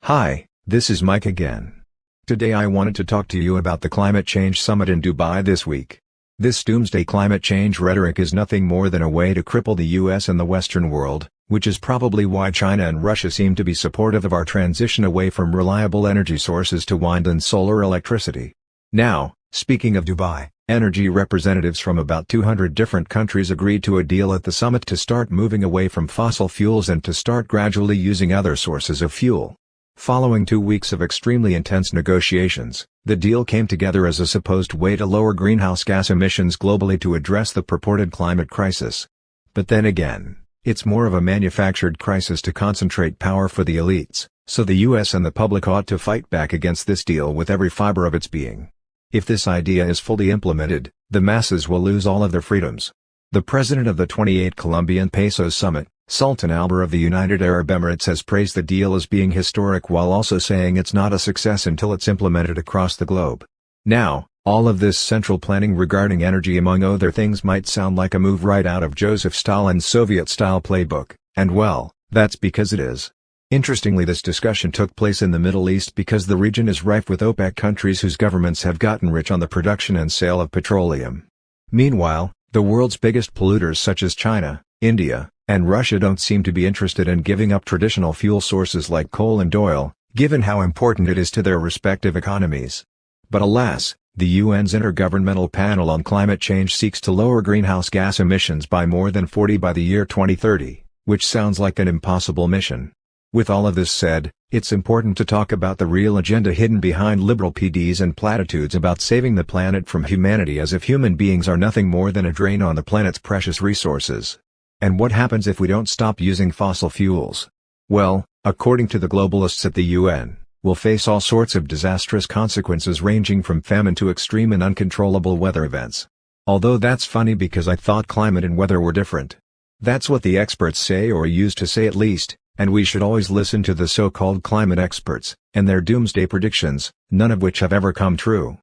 Hi, this is Mike again. Today I wanted to talk to you about the climate change summit in Dubai this week. This doomsday climate change rhetoric is nothing more than a way to cripple the US and the Western world, which is probably why China and Russia seem to be supportive of our transition away from reliable energy sources to wind and solar electricity. Now, speaking of Dubai, energy representatives from about 200 different countries agreed to a deal at the summit to start moving away from fossil fuels and to start gradually using other sources of fuel. Following 2 weeks of extremely intense negotiations, the deal came together as a supposed way to lower greenhouse gas emissions globally to address the purported climate crisis. But then again, it's more of a manufactured crisis to concentrate power for the elites, so the US and the public ought to fight back against this deal with every fiber of its being. If this idea is fully implemented, the masses will lose all of their freedoms. The president of the 28 Colombian Pesos Summit, Sultan Alber of the United Arab Emirates, has praised the deal as being historic while also saying it's not a success until it's implemented across the globe. Now, all of this central planning regarding energy among other things might sound like a move right out of Joseph Stalin's Soviet-style playbook, and well, that's because it is. Interestingly, this discussion took place in the Middle East because the region is rife with OPEC countries whose governments have gotten rich on the production and sale of petroleum. Meanwhile, the world's biggest polluters such as China, India, and Russia don't seem to be interested in giving up traditional fuel sources like coal and oil, given how important it is to their respective economies. But alas, the UN's Intergovernmental Panel on Climate Change seeks to lower greenhouse gas emissions by more than 40 by the year 2030, which sounds like an impossible mission. With all of this said, it's important to talk about the real agenda hidden behind liberal PDs and platitudes about saving the planet from humanity, as if human beings are nothing more than a drain on the planet's precious resources. And what happens if we don't stop using fossil fuels? Well, according to the globalists at the UN, we'll face all sorts of disastrous consequences ranging from famine to extreme and uncontrollable weather events. Although that's funny because I thought climate and weather were different. That's what the experts say, or used to say at least, and we should always listen to the so-called climate experts, and their doomsday predictions, none of which have ever come true.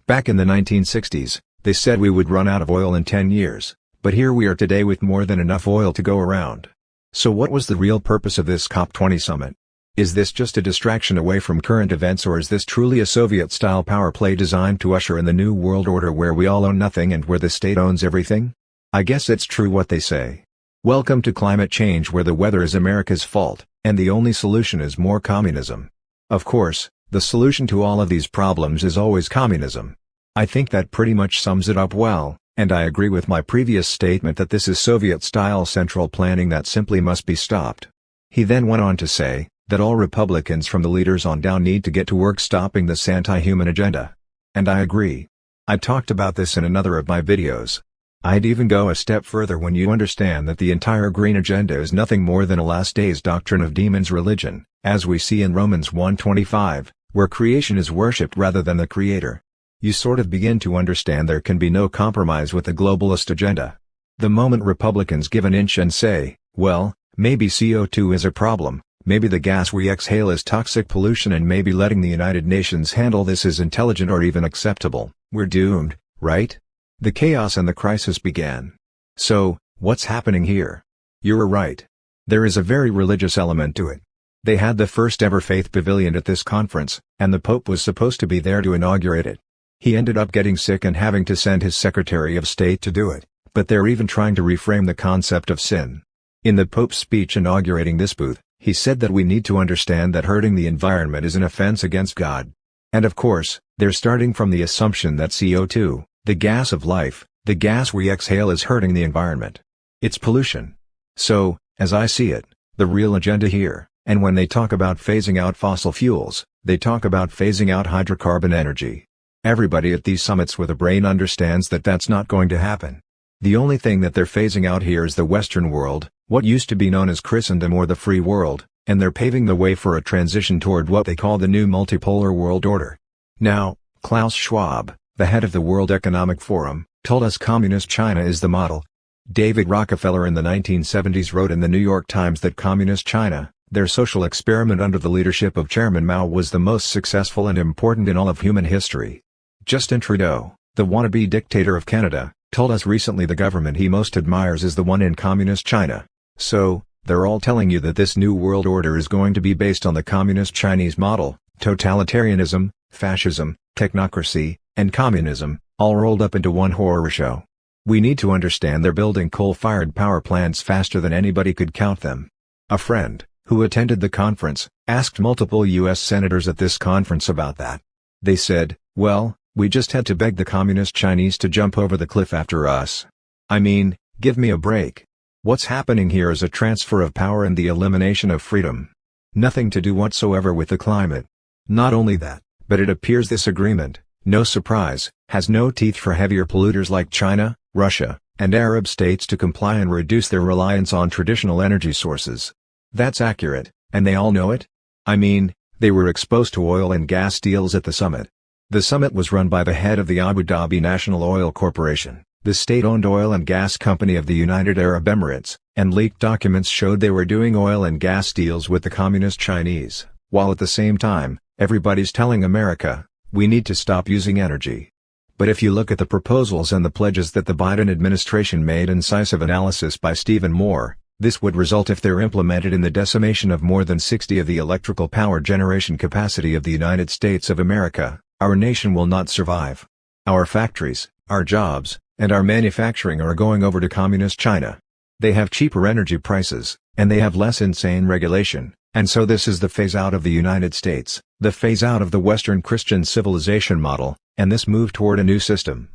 Back in the 1960s, they said we would run out of oil in 10 years. But here we are today with more than enough oil to go around. So what was the real purpose of this COP20 summit? Is this just a distraction away from current events, or is this truly a Soviet-style power play designed to usher in the new world order where we all own nothing and where the state owns everything? I guess it's true what they say. Welcome to climate change, where the weather is America's fault, and the only solution is more communism. Of course, the solution to all of these problems is always communism. I think that pretty much sums it up well. And I agree with my previous statement that this is Soviet-style central planning that simply must be stopped. He then went on to say that all Republicans from the leaders on down need to get to work stopping this anti-human agenda. And I agree. I talked about this in another of my videos. I'd even go a step further when you understand that the entire green agenda is nothing more than a last days doctrine of demons religion, as we see in Romans 1:25, where creation is worshipped rather than the Creator. You sort of begin to understand there can be no compromise with the globalist agenda. The moment Republicans give an inch and say, well, maybe CO2 is a problem, maybe the gas we exhale is toxic pollution, and maybe letting the United Nations handle this is intelligent or even acceptable, we're doomed, right? The chaos and the crisis began. So, what's happening here? You're right. There is a very religious element to it. They had the first ever faith pavilion at this conference, and the Pope was supposed to be there to inaugurate it. He ended up getting sick and having to send his Secretary of State to do it, but they're even trying to reframe the concept of sin. In the Pope's speech inaugurating this booth, he said that we need to understand that hurting the environment is an offense against God. And of course, they're starting from the assumption that CO2, the gas of life, the gas we exhale, is hurting the environment. It's pollution. So, as I see it, the real agenda here, and when they talk about phasing out fossil fuels, they talk about phasing out hydrocarbon energy. Everybody at these summits with a brain understands that that's not going to happen. The only thing that they're phasing out here is the Western world, what used to be known as Christendom or the free world, and they're paving the way for a transition toward what they call the new multipolar world order. Now, Klaus Schwab, the head of the World Economic Forum, told us communist China is the model. David Rockefeller in the 1970s wrote in the New York Times that communist China, their social experiment under the leadership of Chairman Mao, was the most successful and important in all of human history. Justin Trudeau, the wannabe dictator of Canada, told us recently the government he most admires is the one in communist China. So, They're all telling you that this new world order is going to be based on the communist Chinese model, totalitarianism, fascism, technocracy, and communism, all rolled up into one horror show. We need to understand they're building coal-fired power plants faster than anybody could count them. A friend, who attended the conference, asked multiple U.S. senators at this conference about that. They said, well, we just had to beg the communist Chinese to jump over the cliff after us. I mean, give me a break. What's happening here is a transfer of power and the elimination of freedom. Nothing to do whatsoever with the climate. Not only that, but it appears this agreement, no surprise, has no teeth for heavier polluters like China, Russia, and Arab states to comply and reduce their reliance on traditional energy sources. That's accurate, and they all know it? I mean, they were exposed to oil and gas deals at the summit. The summit was run by the head of the Abu Dhabi National Oil Corporation, the state-owned oil and gas company of the United Arab Emirates, and leaked documents showed they were doing oil and gas deals with the communist Chinese, while at the same time, everybody's telling America, we need to stop using energy. But if you look at the proposals and the pledges that the Biden administration made, incisive analysis by Stephen Moore, this would result if they're implemented in the decimation of more than 60% of the electrical power generation capacity of the United States of America. Our nation will not survive. Our factories, our jobs, and our manufacturing are going over to communist China. They have cheaper energy prices, and they have less insane regulation, and so this is the phase-out of the United States, the phase-out of the Western Christian civilization model, and this move toward a new system.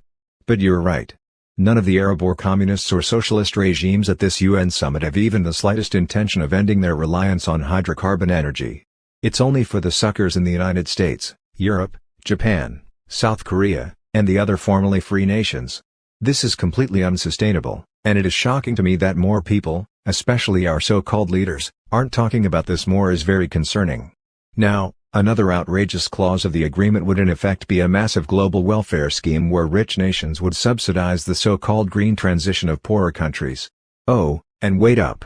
But you're right. None of the Arab or communists or socialist regimes at this UN summit have even the slightest intention of ending their reliance on hydrocarbon energy. It's only for the suckers in the United States, Europe, Japan, South Korea, and the other formerly free nations. This is completely unsustainable, and it is shocking to me that more people, especially our so-called leaders, aren't talking about this more is very concerning. Now, another outrageous clause of the agreement would in effect be a massive global welfare scheme where rich nations would subsidize the so-called green transition of poorer countries. Oh, and wait up.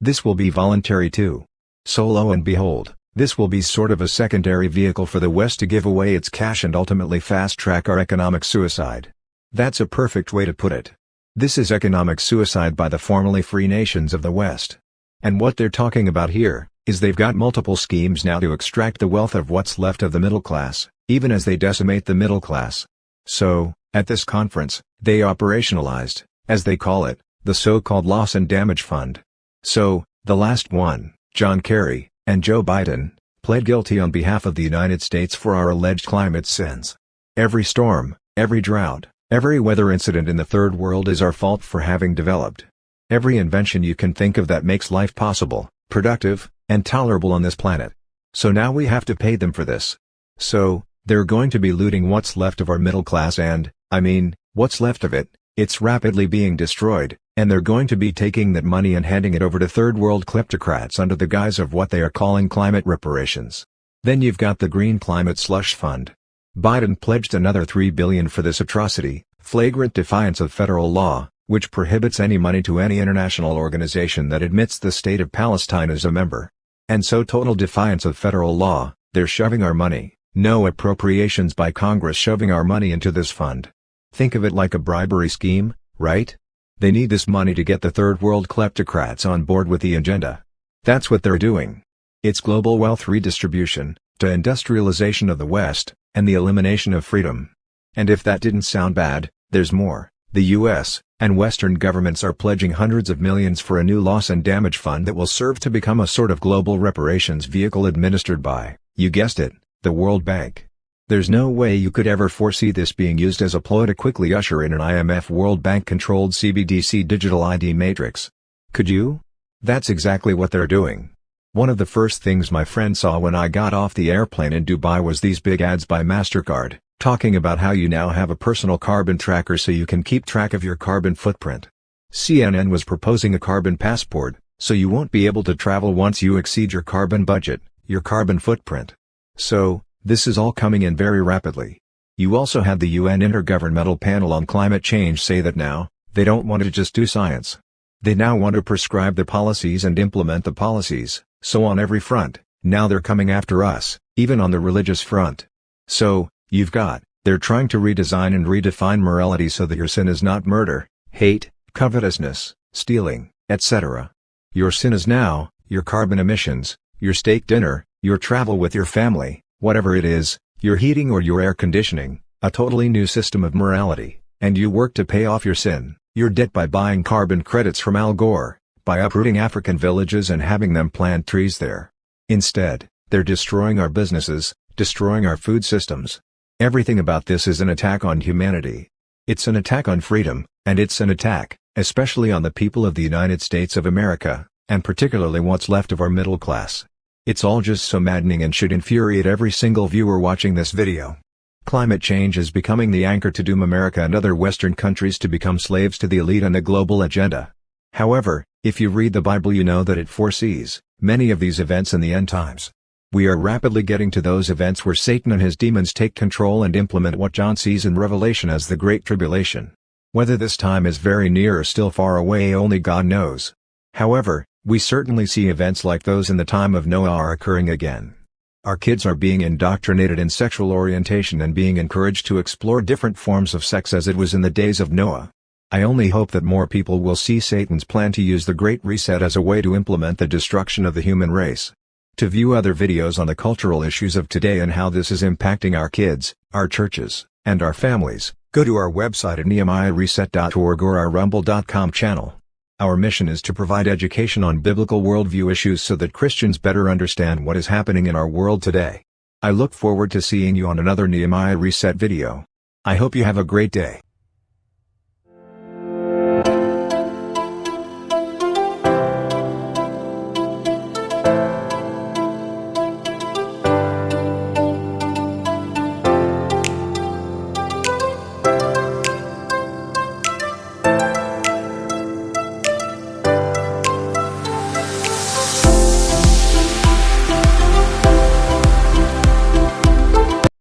This will be voluntary too. So lo and behold, this will be sort of a secondary vehicle for the West to give away its cash and ultimately fast-track our economic suicide. That's a perfect way to put it. This is economic suicide by the formerly free nations of the West. And what they're talking about here, is they've got multiple schemes now to extract the wealth of what's left of the middle class, even as they decimate the middle class. So, at this conference, they operationalized, as they call it, the so-called Loss and Damage Fund. So, the last one, John Kerry, and Joe Biden, pled guilty on behalf of the United States for our alleged climate sins. Every storm, every drought, every weather incident in the third world is our fault for having developed. Every invention you can think of that makes life possible, productive, and tolerable on this planet. So now we have to pay them for this. So, they're going to be looting what's left of our middle class and, I mean, what's left of it, it's rapidly being destroyed, and they're going to be taking that money and handing it over to third world kleptocrats under the guise of what they are calling climate reparations. Then you've got the Green Climate Slush Fund. Biden pledged another $3 billion for this atrocity, flagrant defiance of federal law, which prohibits any money to any international organization that admits the state of Palestine as a member. And so total defiance of federal law, they're shoving our money, no appropriations by Congress shoving our money into this fund. Think of it like a bribery scheme, right? They need this money to get the third world kleptocrats on board with the agenda. That's what they're doing. It's global wealth redistribution, de-industrialization of the West, and the elimination of freedom. And if that didn't sound bad, there's more. The U.S. and Western governments are pledging hundreds of millions for a new loss and damage fund that will serve to become a sort of global reparations vehicle administered by, you guessed it, the World Bank. There's no way you could ever foresee this being used as a ploy to quickly usher in an IMF World Bank-controlled CBDC digital ID matrix. Could you? That's exactly what they're doing. One of the first things my friend saw when I got off the airplane in Dubai was these big ads by MasterCard, talking about how you now have a personal carbon tracker so you can keep track of your carbon footprint. CNN was proposing a carbon passport, so you won't be able to travel once you exceed your carbon budget, your carbon footprint. So, this is all coming in very rapidly. You also had the UN Intergovernmental Panel on Climate Change say that now, they don't want to just do science. They now want to prescribe the policies and implement the policies, so on every front, now they're coming after us, even on the religious front. So, they're trying to redesign and redefine morality so that your sin is not murder, hate, covetousness, stealing, etc. Your sin is now, your carbon emissions, your steak dinner, your travel with your family, whatever it is, your heating or your air conditioning, a totally new system of morality, and you work to pay off your sin, your debt by buying carbon credits from Al Gore, by uprooting African villages and having them plant trees there. Instead, they're destroying our businesses, destroying our food systems. Everything about this is an attack on humanity. It's an attack on freedom, and it's an attack, especially on the people of the United States of America, and particularly what's left of our middle class. It's all just so maddening and should infuriate every single viewer watching this video. Climate change is becoming the anchor to doom America and other Western countries to become slaves to the elite and the global agenda. However, if you read the Bible you know that it foresees many of these events in the end times. We are rapidly getting to those events where Satan and his demons take control and implement what John sees in Revelation as the Great Tribulation. Whether this time is very near or still far away only God knows. However, we certainly see events like those in the time of Noah are occurring again. Our kids are being indoctrinated in sexual orientation and being encouraged to explore different forms of sex as it was in the days of Noah. I only hope that more people will see Satan's plan to use the Great Reset as a way to implement the destruction of the human race. To view other videos on the cultural issues of today and how this is impacting our kids, our churches, and our families, go to our website at nehemiahreset.org or our rumble.com channel. Our mission is to provide education on biblical worldview issues so that Christians better understand what is happening in our world today. I look forward to seeing you on another Nehemiah Reset video. I hope you have a great day.